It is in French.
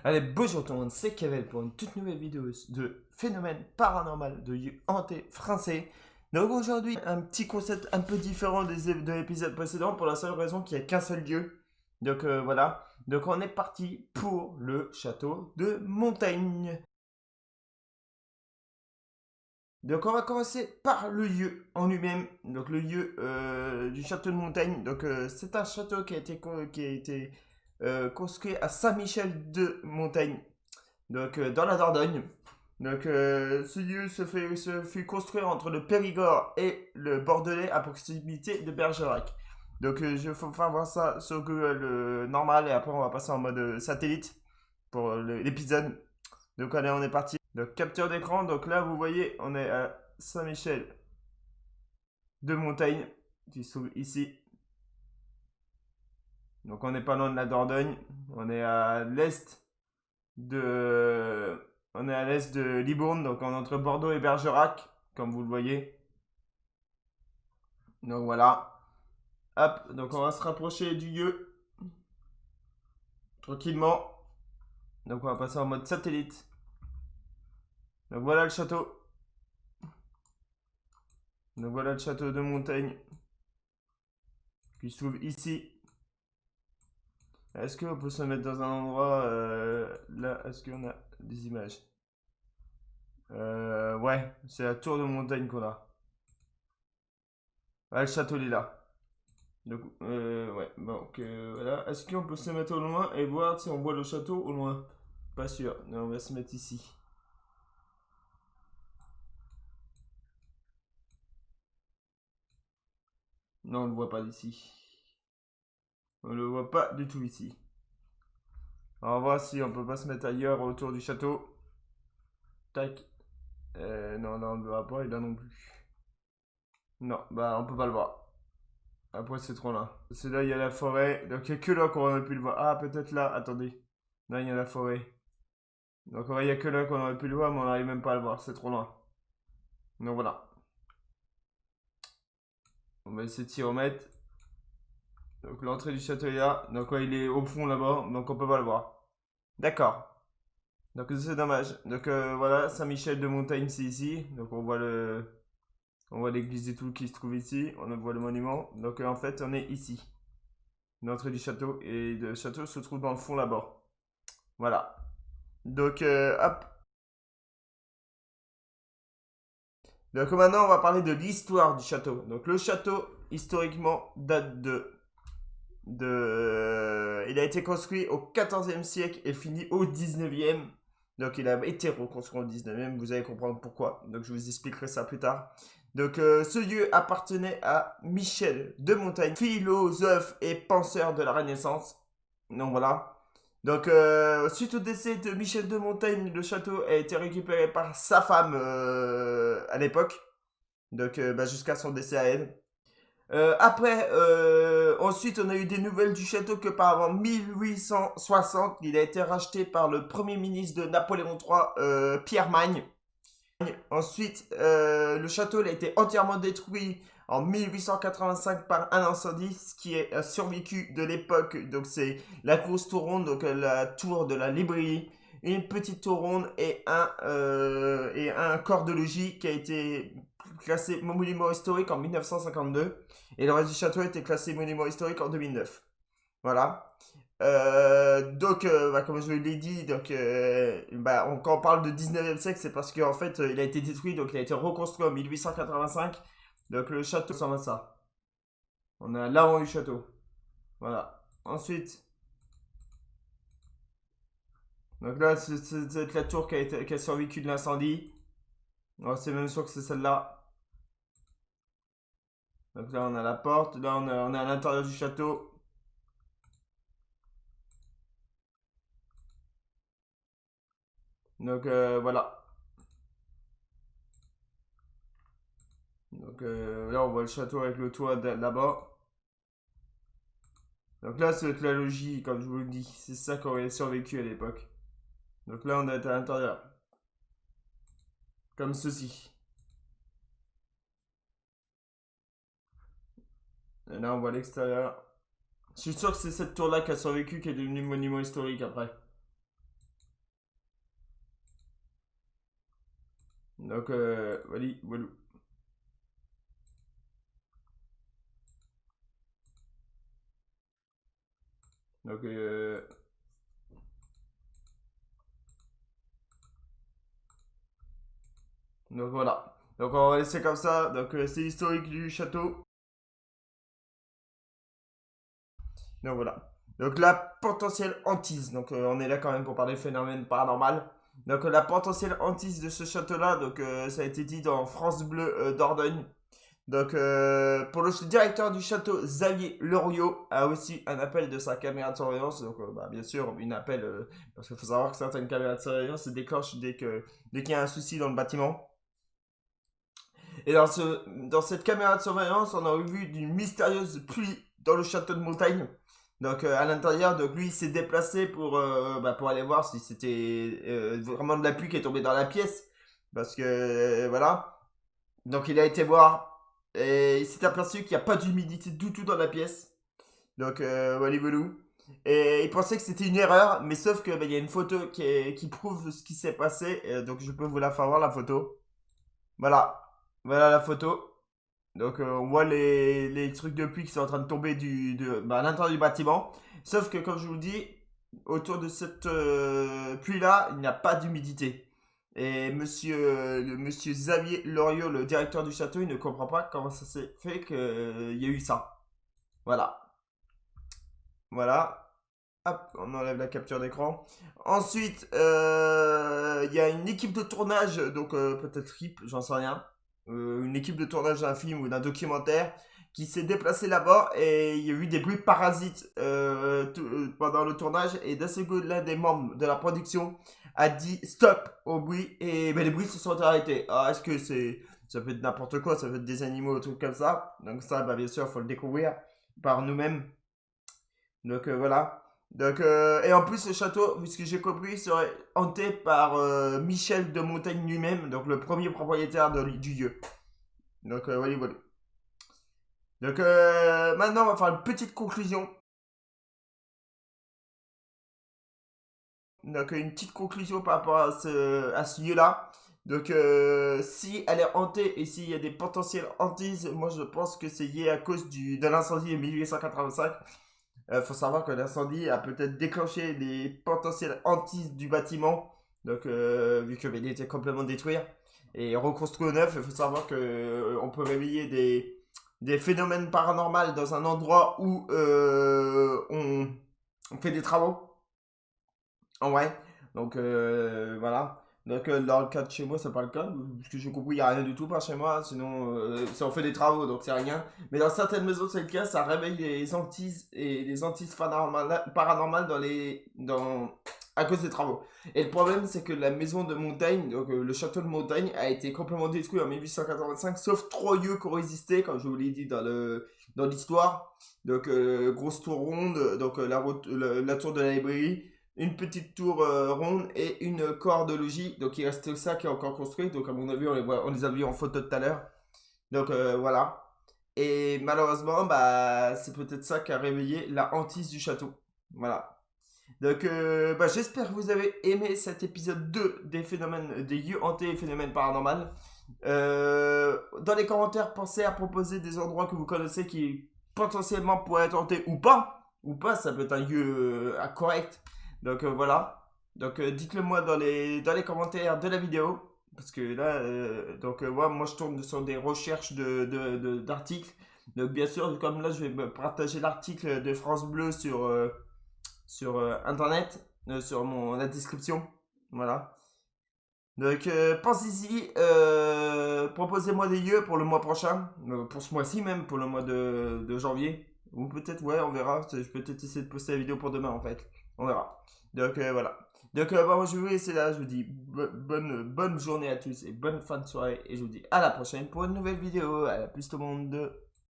Allez, bonjour tout le monde, c'est Kevel pour une toute nouvelle vidéo de phénomène paranormal de lieux hantés français. Donc aujourd'hui, un petit concept un peu différent de l'épisode précédent pour la seule raison qu'il n'y a qu'un seul lieu. Donc voilà, donc on est parti pour le château de Montaigne. Donc on va commencer par le lieu en lui-même, donc le lieu du château de Montaigne. Donc c'est un château qui a été construit à Saint-Michel de Montaigne, donc dans la Dordogne. Donc ce lieu se fut construit entre le Périgord et le Bordelais à proximité de Bergerac. Donc je faut faire voir ça sur Google normal et après on va passer en mode satellite pour l'épisode. Donc allez, on est parti. Donc capture d'écran, donc là vous voyez on est à Saint-Michel de Montaigne qui se trouve ici. Donc on n'est pas loin de la Dordogne, on est à l'est de on est à l'est de Libourne, donc on est entre Bordeaux et Bergerac, comme vous le voyez. Donc voilà. Hop, donc on va se rapprocher du lieu tranquillement. Donc on va passer en mode satellite. Donc voilà le château. Donc voilà le château de Montaigne qui se trouve ici. Est-ce qu'on peut se mettre dans un endroit là? Est-ce qu'on a des images? Ouais, c'est la tour de Montaigne qu'on a. Ah, le château il est là. Donc, ouais, donc voilà. Est-ce qu'on peut se mettre au loin et voir si on voit le château au loin? Pas sûr. Non, on va se mettre ici. Non, on ne le voit pas d'ici. On ne le voit pas du tout ici. On va voir si on peut pas se mettre ailleurs autour du château. Tac. Non, là on ne le voit pas et là non plus. Non, bah on peut pas le voir. Après c'est trop là. C'est là, il y a la forêt. Donc il n'y a que là qu'on aurait pu le voir. Ah, peut-être là, attendez. Là, il y a la forêt. Donc il n'y a que là qu'on aurait pu le voir, mais on n'arrive même pas à le voir. C'est trop loin. Donc voilà. On va essayer de s'y remettre. Donc l'entrée du château est là. Donc ouais, il est au fond là-bas. Donc on peut pas le voir. D'accord. Donc c'est dommage. Donc voilà, Saint-Michel de Montaigne, c'est ici. Donc on voit l'église et tout qui se trouve ici. On voit le monument. Donc en fait, on est ici. L'entrée du château. Et le château se trouve dans le fond là-bas. Voilà. Donc hop. Donc maintenant, on va parler de l'histoire du château. Donc le château, historiquement, date il a été construit au 14e siècle et fini au 19e. Donc il a été reconstruit au 19e, vous allez comprendre pourquoi. Donc je vous expliquerai ça plus tard. Donc ce lieu appartenait à Michel de Montaigne, philosophe et penseur de la Renaissance. Donc voilà. Donc suite au décès de Michel de Montaigne, le château a été récupéré par sa femme à l'époque. Donc bah, jusqu'à son décès à elle. Après, ensuite, on a eu des nouvelles du château que par avant 1860, il a été racheté par le premier ministre de Napoléon III, Pierre Magne. Ensuite, le château il a été entièrement détruit en 1885 par un incendie, ce qui est survécu de l'époque. Donc c'est la grosse tour ronde, donc la tour de la librairie, une petite tour ronde et un corps de logis qui a été classé monument historique en 1952. Et le reste du château a été classé monument historique en 2009. Voilà. Donc, bah, comme je l'ai dit, donc, bah, quand on parle de 19e siècle, c'est parce qu'en fait, il a été détruit, donc il a été reconstruit en 1885. Donc, le château ressemble à ça. On a l'avant du château. Voilà. Ensuite, donc là, c'est la tour qui a survécu de l'incendie. C'est même sûr que c'est celle-là. Donc là, on a la porte. Là, on est à l'intérieur du château. Donc, voilà. Donc là, on voit le château avec le toit là-bas. Donc là, c'est la logis, comme je vous le dis. C'est ça qui aurait survécu à l'époque. Donc là, on est à l'intérieur. Comme ceci. Et là, on voit l'extérieur. Je suis sûr que c'est cette tour-là qui a survécu, qui est devenue monument historique après. Donc, voilà, voilà. Donc, voilà. Donc on va laisser comme ça. Donc c'est l'historique du château. Donc voilà. Donc la potentielle hantise. Donc on est là quand même pour parler de phénomène paranormal. Donc la potentielle hantise de ce château-là. Donc ça a été dit dans France Bleu Dordogne. Donc pour le directeur du château, Xavier Loriot a aussi un appel de sa caméra de surveillance. Donc bah, bien sûr, une appel parce qu'il faut savoir que certaines caméras de surveillance se déclenchent dès qu'il y a un souci dans le bâtiment. Et dans cette caméra de surveillance, on a vu d'une mystérieuse pluie dans le château de montagne. Donc à l'intérieur, donc lui il s'est déplacé pour aller voir si c'était vraiment de la pluie qui est tombée dans la pièce. Parce que voilà. Donc il a été voir et il s'est aperçu qu'il n'y a pas d'humidité du tout dans la pièce. Donc voilà, voilà. Et il pensait que c'était une erreur, mais sauf que il y a une photo qui prouve ce qui s'est passé. Donc je peux vous la faire voir la photo. Voilà, voilà la photo. Donc on voit les trucs de pluie qui sont en train de tomber à l'intérieur du bâtiment. Sauf que comme je vous dis, autour de cette pluie-là, il n'y a pas d'humidité. Et monsieur Xavier Loriot, le directeur du château, il ne comprend pas comment ça s'est fait qu'il y a eu ça. Voilà. Voilà. Hop, on enlève la capture d'écran. Ensuite, il y a une équipe de tournage, donc peut-être RIP, j'en sais rien. Une équipe de tournage d'un film ou d'un documentaire qui s'est déplacée là-bas et il y a eu des bruits parasites pendant le tournage. Et d'un seul coup, l'un des membres de la production a dit stop au bruit et ben, les bruits se sont arrêtés. Alors, est-ce que ça peut être n'importe quoi, ça peut être des animaux ou trucs comme ça. Donc, ça, bah, bien sûr, il faut le découvrir par nous-mêmes. Donc voilà. Donc, et en plus, le château, puisque j'ai compris, serait hanté par Michel de Montaigne lui-même, donc le premier propriétaire du lieu. Donc voilà, voilà. Donc maintenant, on va faire une petite conclusion. Donc une petite conclusion par rapport à ce lieu-là. Donc si elle est hantée et s'il y a des potentiels hantises, moi je pense que c'est lié à cause de l'incendie de 1885. Faut savoir que l'incendie a peut-être déclenché les potentiels hantises du bâtiment. Donc, vu qu'il était complètement détruit et reconstruit au neuf, il faut savoir que on peut réveiller des phénomènes paranormaux dans un endroit où on fait des travaux. En vrai. Donc voilà. Donc dans le cas de chez moi, c'est pas le cas. Parce que j'ai compris, il n'y a rien du tout par chez moi. Sinon, ça on fait des travaux, donc c'est rien. Mais dans certaines maisons, c'est le cas. Ça réveille les hantises et les hantises paranormales à cause des travaux. Et le problème, c'est que la maison de montagne, donc le château de montagne, a été complètement détruit en 1885, sauf 3 lieux qui ont résisté, comme je vous l'ai dit dans l'histoire. Donc, grosse tour ronde, donc la tour de la librairie, une petite tour ronde et une corps de logis. Donc il reste ça qui est encore construit. Donc à mon avis, on les a vus en photo tout à l'heure. Donc voilà. Et malheureusement, bah, c'est peut-être ça qui a réveillé la hantise du château. Voilà. Donc bah, j'espère que vous avez aimé cet épisode 2 des phénomènes, des lieux hantés et phénomènes paranormaux. Dans les commentaires, pensez à proposer des endroits que vous connaissez qui potentiellement pourraient être hantés ou pas. Ou pas, ça peut être un lieu correct. Donc voilà. Donc dites-le moi dans les commentaires de la vidéo. Parce que là, donc ouais, moi je tourne sur des recherches d'articles. Donc bien sûr, comme là je vais me partager l'article de France Bleu sur internet, sur la description. Voilà. Donc pensez-y, proposez-moi des lieux pour le mois prochain, pour ce mois-ci même, pour le mois de janvier. Ou peut-être, ouais, on verra. Je peux peut-être essayer de poster la vidéo pour demain en fait. On verra. Donc voilà. Donc bah, moi je vais vous laisser là. Je vous dis bonne journée à tous et bonne fin de soirée. Et je vous dis à la prochaine pour une nouvelle vidéo. À la plus tout le monde.